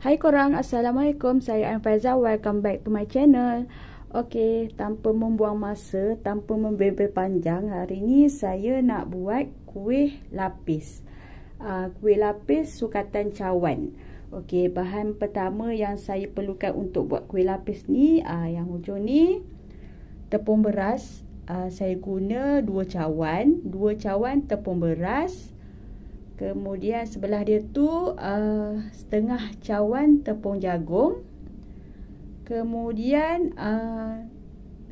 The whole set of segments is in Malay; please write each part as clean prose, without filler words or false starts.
Hai korang, Assalamualaikum. Saya Anfaiza. Welcome back to my channel. Okey, tanpa membuang masa, tanpa membebel panjang, hari ni saya nak buat kuih lapis. Kuih lapis sukatan cawan. Okey, bahan pertama yang saya perlukan untuk buat kuih lapis ni, yang hujung ni tepung beras. Saya guna 2 cawan tepung beras. Kemudian sebelah dia tu setengah cawan tepung jagung. Kemudian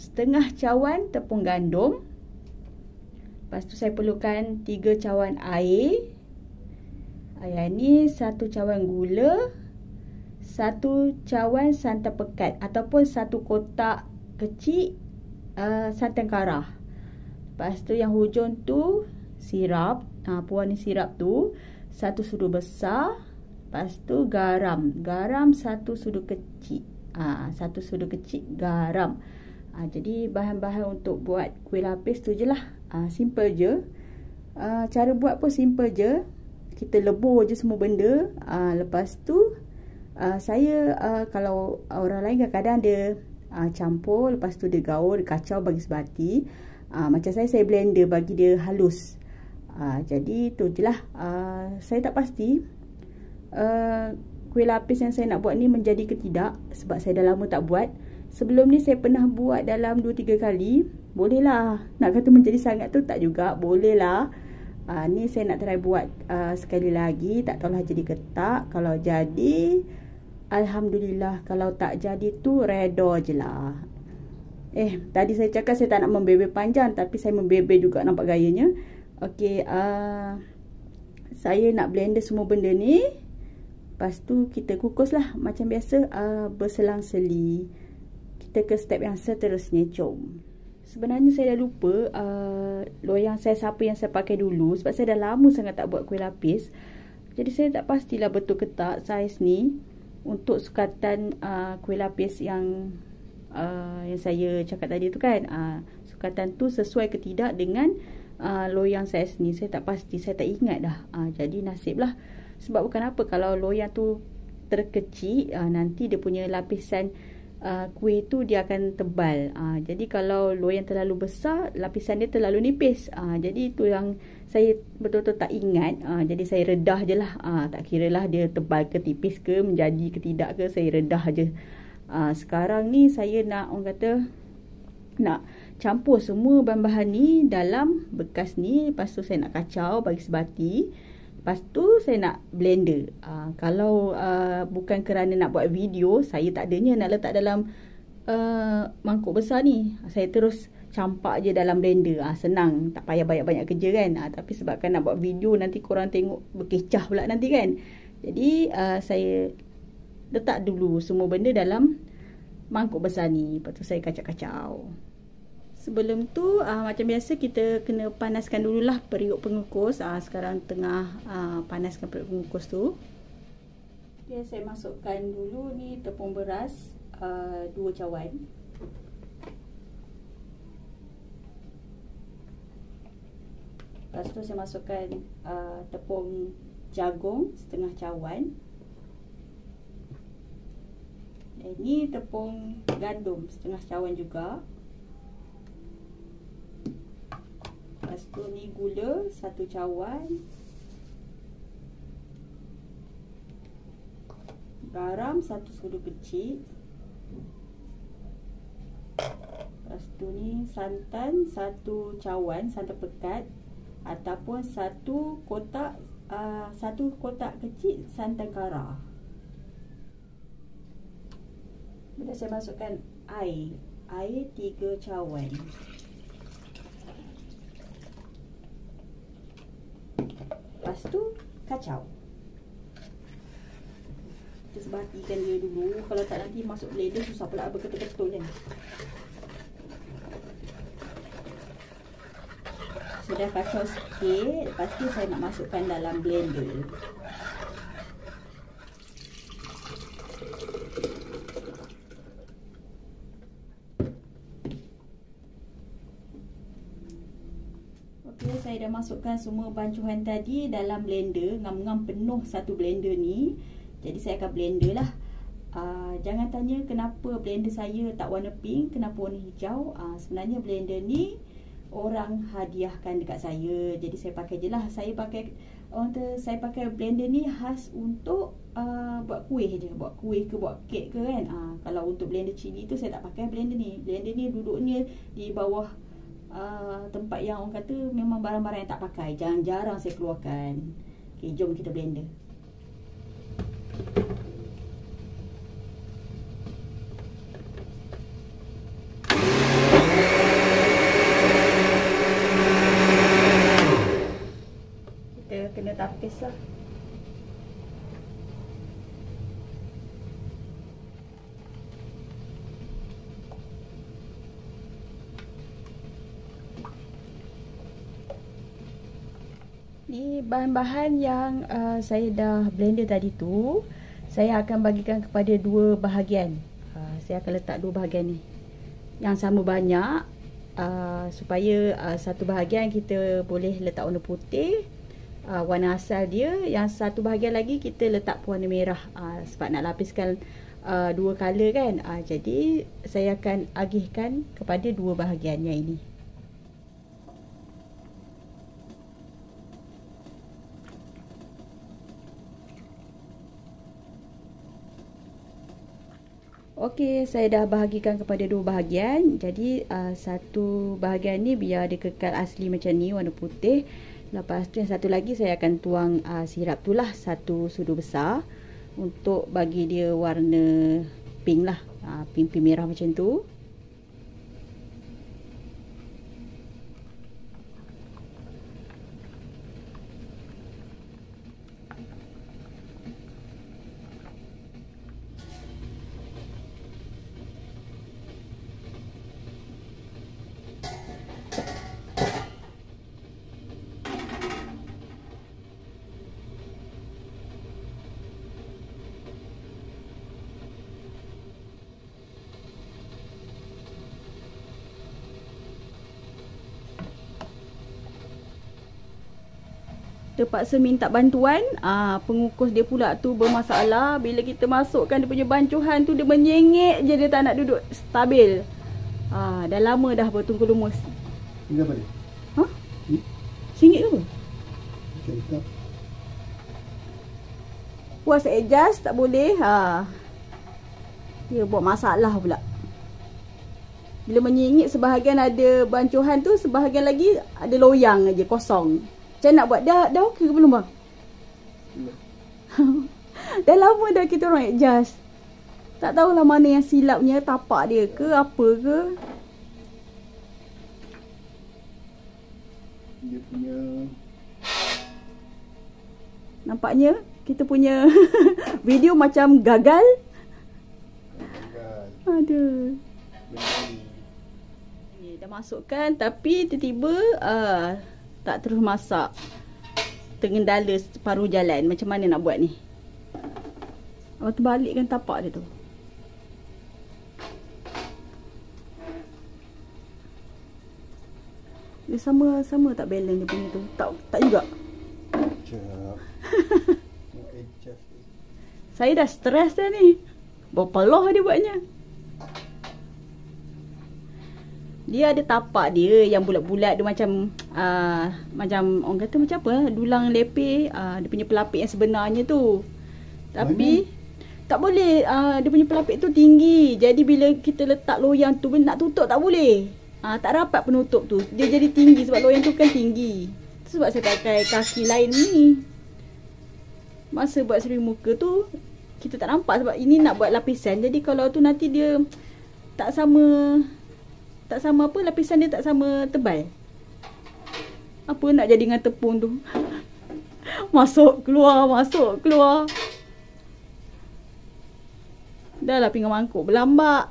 setengah cawan tepung gandum. Lepas tu saya perlukan 3 cawan air. Air ni 1 cawan gula, 1 cawan santan pekat ataupun 1 kotak kecil santan karah. Lepas tu yang hujung tu sirap. Pewarna sirap tu 1 sudu besar. Lepas tu garam 1 sudu kecil. 1 sudu kecil garam. Jadi bahan-bahan untuk buat kuih lapis tu je lah. Simple je. Cara buat pun simple je. Kita lebur je semua benda. Lepas tu saya kalau orang lain kadang-kadang dia campur, lepas tu dia gaul, dia kacau bagi sebati. Macam saya blender bagi dia halus. Jadi tu je lah. Saya tak pasti kuih lapis yang saya nak buat ni menjadi ke tidak, sebab saya dah lama tak buat. Sebelum ni saya pernah buat dalam 2-3 kali. Boleh lah. Nak kata menjadi sangat tu tak juga. Boleh lah. Ni saya nak try buat sekali lagi. Tak tahulah jadi ke tak. Kalau jadi, alhamdulillah. Kalau tak jadi tu reda je lah. Tadi saya cakap saya tak nak membebel panjang, tapi saya membebel juga nampak gayanya. Okey, saya nak blender semua benda ni. Lepas tu kita kukus lah macam biasa, berselang-seli. Kita ke step yang seterusnya. Jom. Sebenarnya saya dah lupa loyang saya siapa yang saya pakai dulu, sebab saya dah lama sangat tak buat kuih lapis. Jadi saya tak pastilah betul ke tak saiz ni untuk sukatan kuih lapis yang saya cakap tadi tu kan. Sukatan tu sesuai ke tidak dengan loyang saiz ni. Saya tak pasti, saya tak ingat dah. Jadi nasib lah. Sebab bukan apa, kalau loyang tu terkecil, nanti dia punya lapisan kuih tu dia akan tebal. Jadi kalau loyang terlalu besar, lapisan dia terlalu nipis. Jadi itu yang saya betul-betul tak ingat. Jadi saya redah je lah. Tak kira lah dia tebal ke tipis ke, menjadi ke tidak ke, saya redah je. Sekarang ni saya nak, orang kata, nak campur semua bahan-bahan ni dalam bekas ni. Lepas tu saya nak kacau bagi sebati. Lepas tu saya nak blender. Kalau bukan kerana nak buat video, saya tak adanya nak letak dalam mangkuk besar ni. Saya terus campak je dalam blender. Senang, tak payah banyak-banyak kerja kan. Tapi sebabkan nak buat video, nanti korang tengok berkecah pula nanti kan. Jadi saya letak dulu semua benda dalam mangkuk besar ni. Lepas tu saya kacau-kacau. Sebelum tu macam biasa kita kena panaskan dululah periuk pengukus. Sekarang tengah panaskan periuk pengukus tu. Okay, saya masukkan dulu ni tepung beras 2 cawan. Lepas tu saya masukkan tepung jagung setengah cawan. Ini tepung gandum setengah cawan juga. Lepas tu ni gula 1 cawan. Garam 1 sudu kecil. Lepas tu ni santan 1 cawan, santan pekat, ataupun 1 kotak kecil santan karah. Kemudian saya masukkan air 3 cawan. Lepas tu kacau. Kita sebatikan dia dulu. Kalau tak nanti masuk blender susah pula berketul-ketul kan. Sudah kacau sikit. Lepas tu saya nak masukkan dalam blender. Okey, saya dah masukkan semua bancuhan tadi dalam blender. Ngam-ngam penuh satu blender ni. Jadi saya akan blender lah. Jangan tanya kenapa blender saya tak warna pink, kenapa warna hijau. Sebenarnya blender ni orang hadiahkan dekat saya. Jadi saya pakai je lah. Saya pakai blender ni khas untuk buat kuih je. Buat kuih ke buat kek ke kan. Kalau untuk blender chili tu saya tak pakai blender ni. Blender ni duduknya di bawah tempat yang orang kata memang barang-barang yang tak pakai. Jarang-jarang saya keluarkan. Okay, jom kita blender. Kena tapis lah. Ni bahan-bahan yang saya dah blender tadi tu, saya akan bagikan kepada dua bahagian. Saya akan letak dua bahagian ni yang sama banyak, supaya satu bahagian kita boleh letak warna putih, warna asal dia. Yang satu bahagian lagi kita letak warna merah, sebab nak lapiskan dua color kan. Jadi saya akan agihkan kepada dua bahagian yang ini. Okey, saya dah bahagikan kepada dua bahagian. Jadi satu bahagian ni biar dia kekal asli macam ni, warna putih. Lepas tu yang satu lagi saya akan tuang sirap tu lah, satu sudu besar, untuk bagi dia warna pink lah, pink merah macam tu. Terpaksa minta bantuan, pengukus dia pula tu bermasalah. Bila kita masukkan dia punya bancuhan tu, dia menyengit je, dia tak nak duduk stabil. Dah lama dah bertungku lumus. Ini apa dia? Singit ke apa? Cerita. Puas adjust tak boleh. Dia buat masalah pula. Bila menyengit, sebahagian ada bancuhan tu, sebahagian lagi ada loyang aja, kosong. Macam nak buat, dah okey ke belum bang? Dah lama dah kita orang adjust. Tak tahulah mana yang silapnya, tapak dia ke apa ke. Dia punya, nampaknya kita punya video macam gagal. Aduh. Ni dah masukkan, tapi tiba-tiba tak terus masak. Tergendala separuh jalan. Macam mana nak buat ni? Lepas tu balikkan tapak dia tu. Dia sama tak balance dia punya tu? Tak juga. Saya dah stres dah ni. Berapa loh dia buatnya. Dia ada tapak dia yang bulat-bulat. Dia macam orang kata macam apa, dulang lepeh. Dia punya pelapik yang sebenarnya tu. Tapi tak boleh, dia punya pelapik tu tinggi. Jadi bila kita letak loyang tu, nak tutup tak boleh. Tak rapat penutup tu. Dia jadi tinggi sebab loyang tu kan tinggi. Sebab saya pakai kaki lain ni. Masa buat seri muka tu, kita tak nampak sebab ini nak buat lapisan. Jadi kalau tu nanti dia tak sama apa, lapisan dia tak sama tebal. Apa nak jadi dengan tepung tu? Masuk keluar. Dah lah pinggan mangkuk berlambak.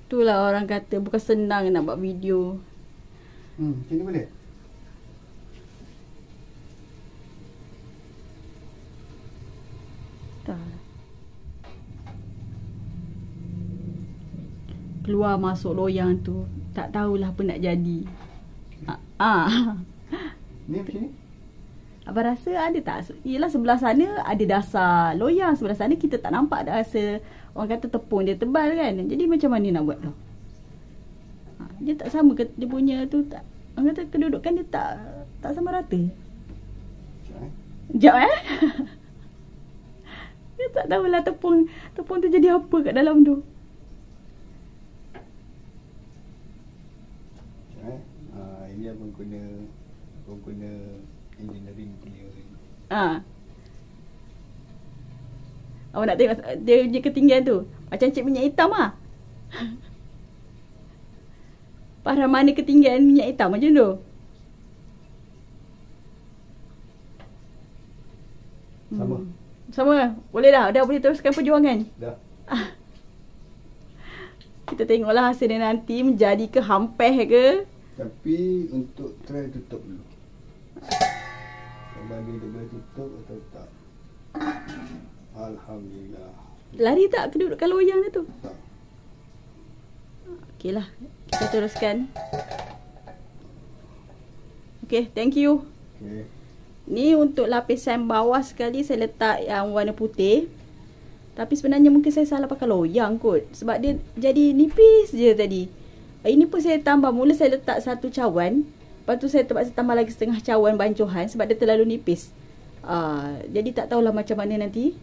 Itulah orang kata bukan senang nak buat video. Macam ni boleh? Tak. Keluar masuk loyang tu, tak tahulah apa nak jadi. Ni macam ni? Abang rasa ada tak? Yelah sebelah sana ada dasar loyang, sebelah sana kita tak nampak ada rasa orang kata tepung dia tebal kan. Jadi macam mana nak buat tu? Dia tak sama ke dia punya tu tak? Orang kata kedudukan dia tak sama rata. Sekejap Dia tak tahulah tepung tu jadi apa kat dalam tu. Ini abang guna engineering punya. Awak nak tengok dia punya ketinggian tu. Macam cik minyak hitam Parah mana ketinggian minyak hitam macam tu. Sama. Boleh dah boleh teruskan perjuangan. Dah. Kita tengoklah hasil dia nanti menjadi ke hampir ke. Tapi untuk try tutup dulu. Sama dia boleh tutup atau tak. Alhamdulillah. Lari tak kedudukan loyang dia tu? Tak. Okeylah, kita teruskan. Okay, thank you. Okay. Ni untuk lapisan bawah sekali saya letak yang warna putih. Tapi sebenarnya mungkin saya salah pakai loyang kot. Sebab dia jadi nipis je tadi. Ini pun saya tambah. Mula saya letak satu cawan. Lepas tu saya terpaksa tambah lagi setengah cawan bancuhan. Sebab dia terlalu nipis. Jadi tak tahulah macam mana nanti.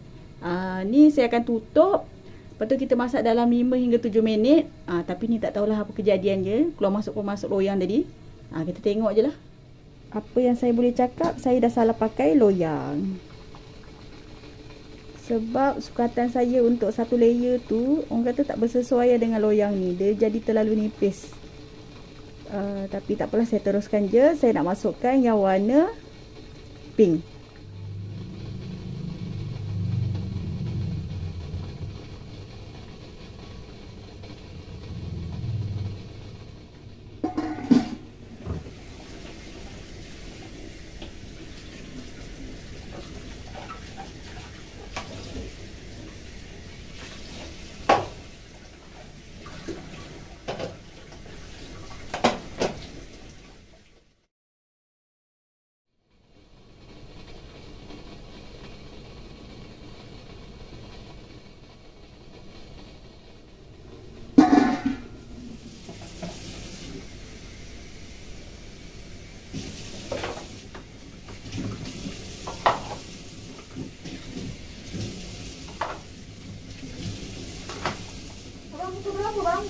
Ni saya akan tutup. Lepas tu kita masak dalam 5 hingga 7 minit. Tapi ni tak tahulah apa kejadiannya. Keluar masuk loyang tadi. Kita tengok je lah. Apa yang saya boleh cakap, saya dah salah pakai loyang. Sebab sukatan saya untuk satu layer tu, orang kata tak bersesuaian dengan loyang ni. Dia jadi terlalu nipis. Tapi tak apalah, saya teruskan je. Saya nak masukkan yang warna pink.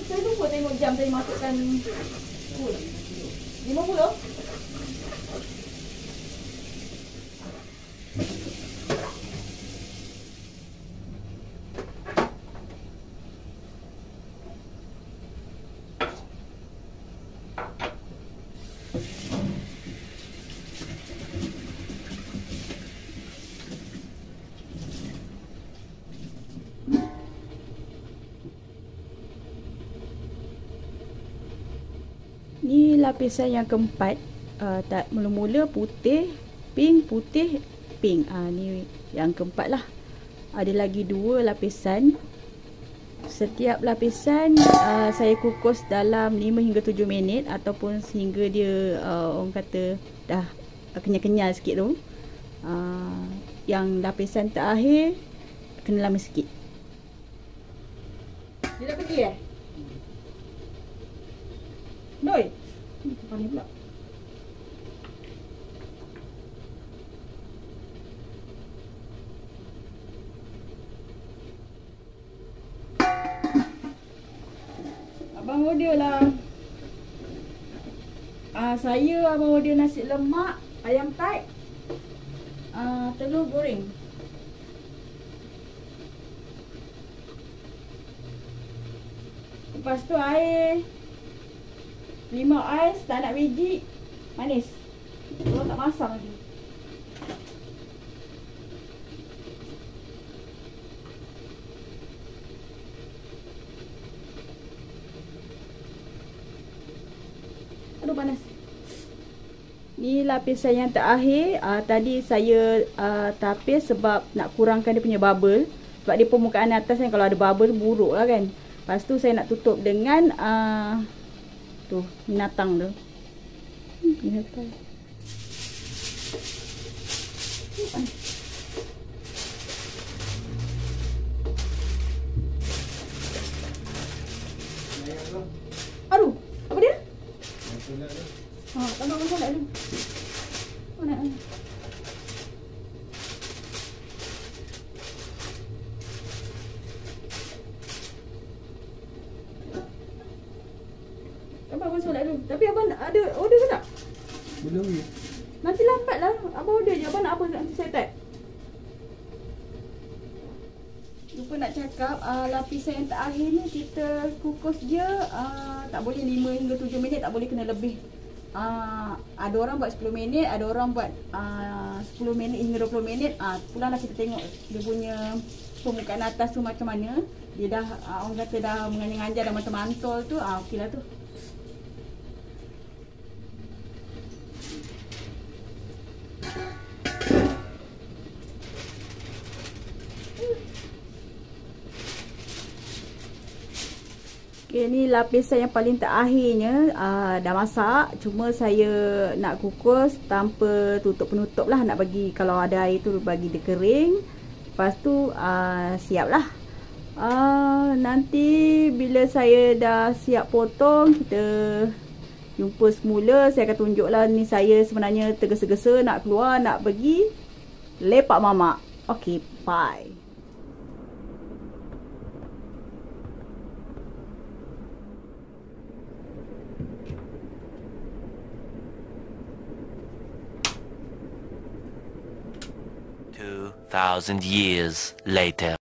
Saya lupa tengok jam saya masukkan 50. Ni lapisan yang keempat. Tak mula-mula putih, pink, putih, pink. Ni yang keempat lah. Ada lagi 2 lapisan. Setiap lapisan saya kukus dalam 5 hingga 7 minit. Ataupun sehingga dia orang kata dah kenyal-kenyal sikit tu. Yang lapisan terakhir kena lama sikit. Dia dah pergi Noi. Paling pula. Abang order lah. Saya abang order nasi lemak, ayam tight, telur goreng. Lepas tu air 5 ais, tak nak biji, manis. Kalau tak masak lagi. Aduh panas. Ni lapisan yang terakhir. Tadi saya tapis sebab nak kurangkan dia punya bubble. Sebab dia permukaan atas kan, kalau ada bubble buruk lah kan. Lepas tu saya nak tutup dengan tu binatang tu. Binatang. Aduh, apa dia? Tambah masalah dulu. Mana? Abang solat dulu. Tapi abang ada order ke tak? Belum ni. Nanti lambat lah. Abang order je. Abang nak apa nanti saya tag. Lupa nak cakap, lapisan yang terakhir ni kita kukus dia tak boleh 5 hingga 7 minit, tak boleh kena lebih. Ada orang buat 10 minit, ada orang buat 10 minit hingga 20 minit. Pulang lah kita tengok dia punya permukaan atas tu macam mana. Dia dah, orang kata dah menganjar dah mantol-mantol tu, okey lah tu. Okay, ni lapisan yang paling terakhirnya dah masak. Cuma saya nak kukus tanpa tutup penutup lah. Nak bagi, kalau ada air tu bagi dia kering. Lepas tu siap lah. Nanti bila saya dah siap potong, kita jumpa semula. Saya akan tunjuk lah ni saya sebenarnya tergesa-gesa nak keluar, nak pergi lepak mamak. Okay, bye. Thousand years later.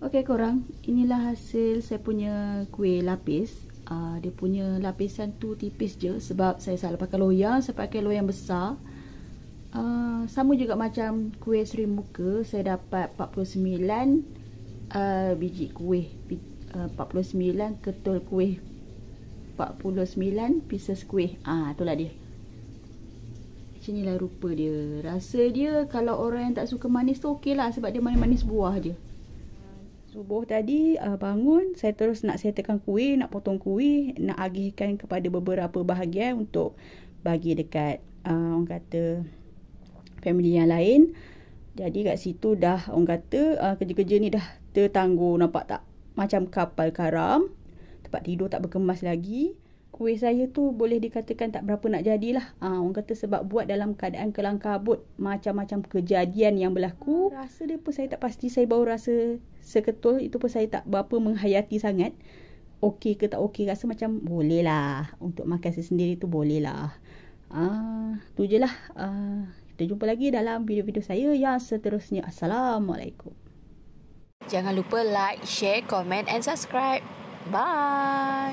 Okay korang, inilah hasil saya punya kuih lapis. Dia punya lapisan tu tipis je sebab saya salah pakai loyang. Saya pakai loyang besar. Sama juga macam kuih Sri Muka. Saya dapat 49 biji kuih, 49 ketul kuih, 49 pieces kuih. Itulah dia. Macam inilah rupa dia. Rasa dia kalau orang yang tak suka manis tu okey lah, sebab dia manis-manis buah je. Subuh tadi bangun, saya terus nak settlekan kuih, nak potong kuih, nak agihkan kepada beberapa bahagian untuk bagi dekat orang kata family yang lain. Jadi kat situ dah orang kata kerja-kerja ni dah tertangguh, nampak tak? Macam kapal karam, tempat tidur tak berkemas lagi. Kuih saya tu boleh dikatakan tak berapa nak jadilah. Orang kata sebab buat dalam keadaan kelang kabut, macam-macam kejadian yang berlaku. Rasa dia pun saya tak pasti, saya baru rasa seketul itu pun saya tak berapa menghayati sangat. Okey ke tak okey, rasa macam boleh lah. Untuk makan sendiri tu boleh lah. Tu je lah. Kita jumpa lagi dalam video-video saya yang seterusnya. Assalamualaikum. Jangan lupa like, share, comment and subscribe. Bye.